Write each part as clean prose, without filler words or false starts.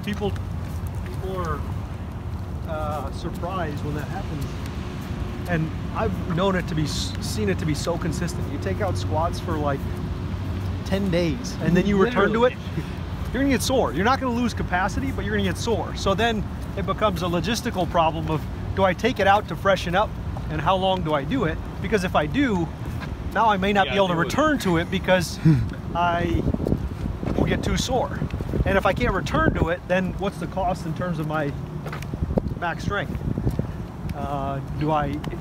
people are surprised when that happens. And I've seen it to be so consistent. You take out squats for like 10 days and then you return to it, you're gonna get sore. You're not gonna lose capacity, but you're gonna get sore. So then it becomes a logistical problem of, do I take it out to freshen up, and how long do I do it? Because if I do, now I may not be able to return to it because I will get too sore. And if I can't return to it, then what's the cost in terms of my max strength?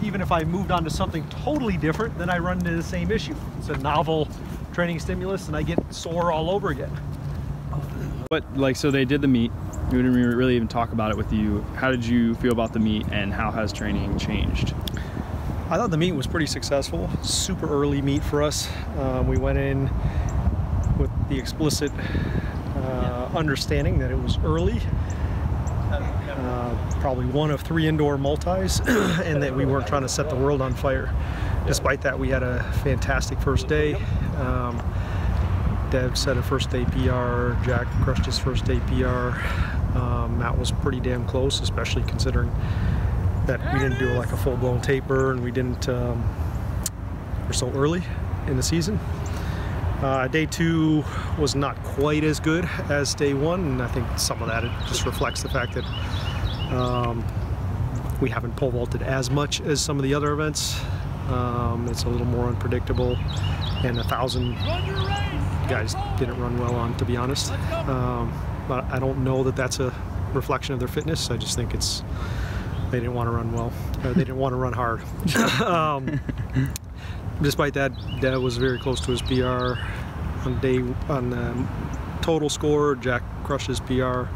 Even if I moved on to something totally different, then I run into the same issue. It's a novel training stimulus and I get sore all over again. But like, so they did the meet. We didn't really even talk about it with you. How did you feel about the meet, and how has training changed? I thought the meet was pretty successful. Super early meet for us. We went in with the explicit understanding that it was early. Probably one of 3 indoor multis, and that we weren't trying to set the world on fire. Despite that, we had a fantastic first day. Dev set a first day PR, Jack crushed his first day PR. Matt was pretty damn close, especially considering that we didn't do like a full-blown taper, and we didn't, we're so early in the season. Day 2 was not quite as good as day 1, and I think some of that it just reflects the fact that we haven't pole vaulted as much as some of the other events. It's a little more unpredictable, and 1,000 guys didn't run well on, to be honest. But I don't know that that's a reflection of their fitness. I just think it's they didn't want to run well, or they didn't want to run hard. Despite that, Dev was very close to his PR on the total score. Jack crushed his PR.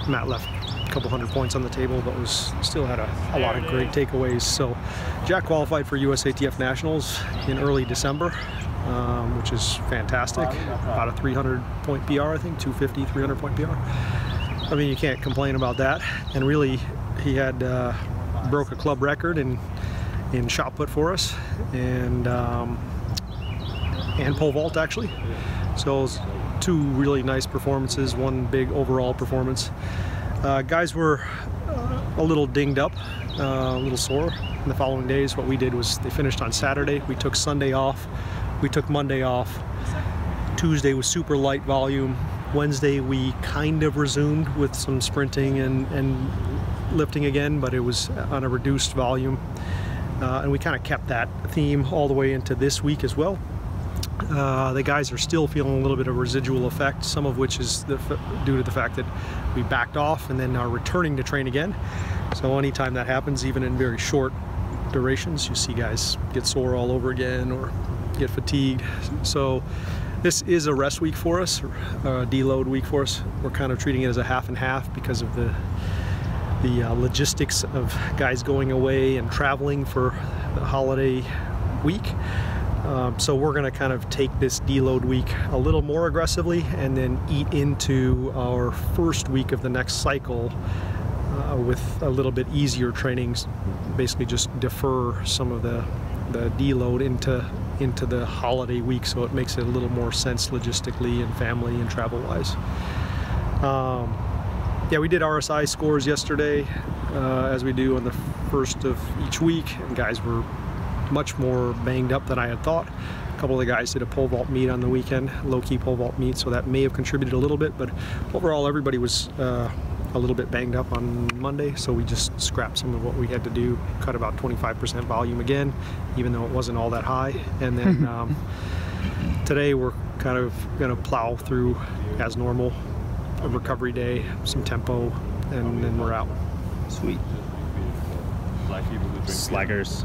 Matt left a couple hundred points on the table, but still had a lot of great takeaways. So Jack qualified for USATF Nationals in early December, which is fantastic. About a 300-point PR, I think, 250, 300-point PR. I mean, you can't complain about that. And really, he had broke a club record in shot put for us, and pole vault actually. So it was 2 really nice performances, 1 big overall performance. Guys were a little dinged up, a little sore in the following days. What we did was they finished on Saturday. We took Sunday off. We took Monday off. Tuesday was super light volume. Wednesday we kind of resumed with some sprinting and lifting again, but it was on a reduced volume. And we kind of kept that theme all the way into this week as well. The guys are still feeling a little bit of residual effect, some of which is due to the fact that we backed off and then are returning to train again. So anytime that happens, even in very short durations, you see guys get sore all over again or get fatigued. So this is a rest week for us, a deload week for us. We're kind of treating it as a half and half because of the logistics of guys going away and traveling for the holiday week. So we're going to kind of take this deload week a little more aggressively and then eat into our first week of the next cycle with a little bit easier trainings. Basically just defer some of the deload into the holiday week, so it makes it a little more sense logistically and family and travel wise. Yeah, we did RSI scores yesterday, as we do on the first of each week, and guys were much more banged up than I had thought. A couple of the guys did a pole vault meet on the weekend, low-key pole vault meet, so that may have contributed a little bit, but overall everybody was a little bit banged up on Monday, so we just scrapped some of what we had to do, cut about 25% volume again, even though it wasn't all that high. And then today we're kind of going to plow through as normal, a recovery day, some tempo, and then we're out. Sweet. Slackers.